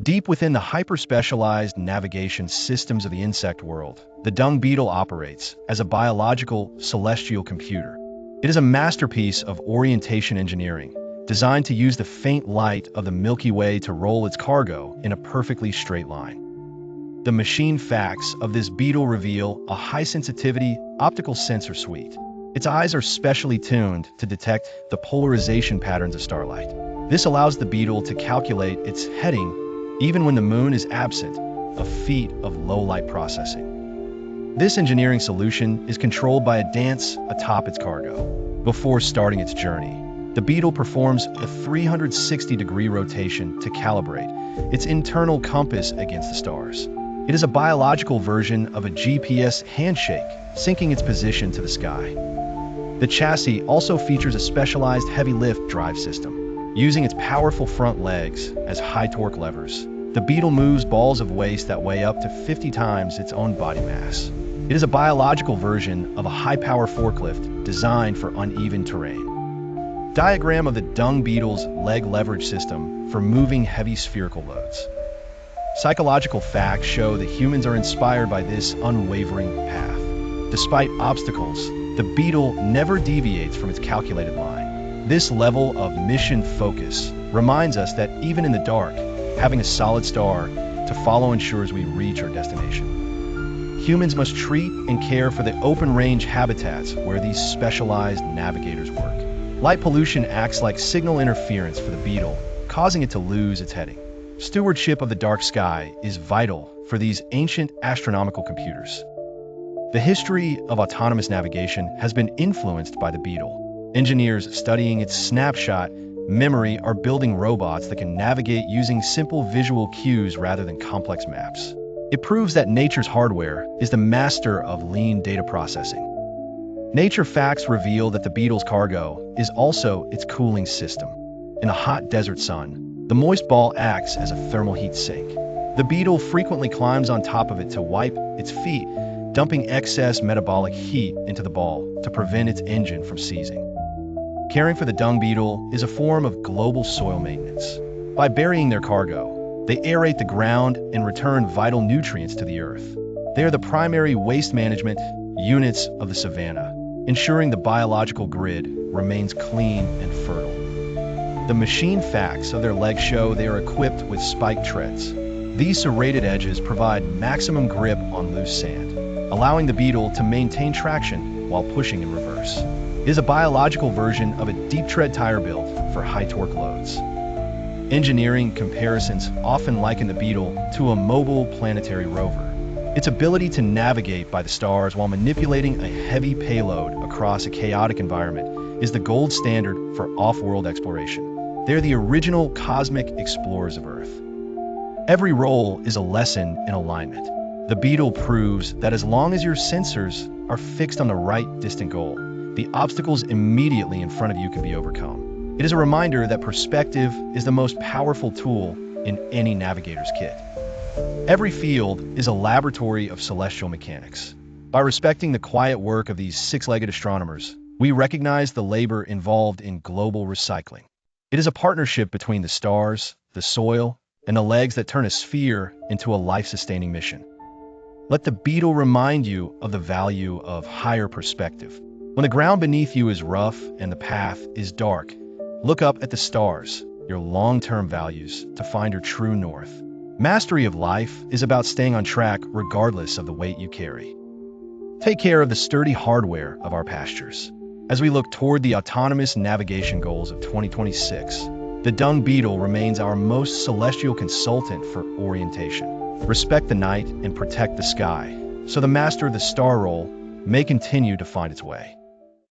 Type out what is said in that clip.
Deep within the hyper-specialized navigation systems of the insect world, the dung beetle operates as a biological celestial computer. It is a masterpiece of orientation engineering, designed to use the faint light of the Milky Way to roll its cargo in a perfectly straight line. The machine facts of this beetle reveal a high-sensitivity optical sensor suite. Its eyes are specially tuned to detect the polarization patterns of starlight. This allows the beetle to calculate its heading even when the moon is absent, a feat of low-light processing. This engineering solution is controlled by a dance atop its cargo. Before starting its journey, the beetle performs a 360-degree rotation to calibrate its internal compass against the stars. It is a biological version of a GPS handshake, syncing its position to the sky. The chassis also features a specialized heavy-lift drive system. Using its powerful front legs as high-torque levers, the beetle moves balls of waste that weigh up to 50 times its own body mass. It is a biological version of a high-power forklift designed for uneven terrain. Diagram of the dung beetle's leg leverage system for moving heavy spherical loads. Psychological facts show that humans are inspired by this unwavering path. Despite obstacles, the beetle never deviates from its calculated line. This level of mission focus reminds us that even in the dark, having a solid star to follow ensures we reach our destination. Humans must treat and care for the open-range habitats where these specialized navigators work. Light pollution acts like signal interference for the beetle, causing it to lose its heading. Stewardship of the dark sky is vital for these ancient astronomical computers. The history of autonomous navigation has been influenced by the beetle. Engineers studying its snapshot memory are building robots that can navigate using simple visual cues rather than complex maps. It proves that nature's hardware is the master of lean data processing. Nature facts reveal that the beetle's cargo is also its cooling system. In a hot desert sun, the moist ball acts as a thermal heat sink. The beetle frequently climbs on top of it to wipe its feet, dumping excess metabolic heat into the ball to prevent its engine from seizing. Caring for the dung beetle is a form of global soil maintenance. By burying their cargo, they aerate the ground and return vital nutrients to the earth. They are the primary waste management units of the savanna, ensuring the biological grid remains clean and fertile. The machine facts of their legs show they are equipped with spiked treads. These serrated edges provide maximum grip on loose sand, allowing the beetle to maintain traction while pushing in reverse. It is a biological version of a deep tread tire built for high-torque loads. Engineering comparisons often liken the beetle to a mobile planetary rover. Its ability to navigate by the stars while manipulating a heavy payload across a chaotic environment is the gold standard for off-world exploration. They're the original cosmic explorers of Earth. Every roll is a lesson in alignment. The beetle proves that as long as your sensors are fixed on the right distant goal, the obstacles immediately in front of you can be overcome. It is a reminder that perspective is the most powerful tool in any navigator's kit. Every field is a laboratory of celestial mechanics. By respecting the quiet work of these six-legged astronomers, we recognize the labor involved in global recycling. It is a partnership between the stars, the soil, and the legs that turn a sphere into a life-sustaining mission. Let the beetle remind you of the value of higher perspective. When the ground beneath you is rough and the path is dark, look up at the stars, your long-term values, to find your true north. Mastery of life is about staying on track regardless of the weight you carry. Take care of the sturdy hardware of our pastures. As we look toward the autonomous navigation goals of 2026, the dung beetle remains our most celestial consultant for orientation. Respect the night and protect the sky, so the master of the star roll may continue to find its way.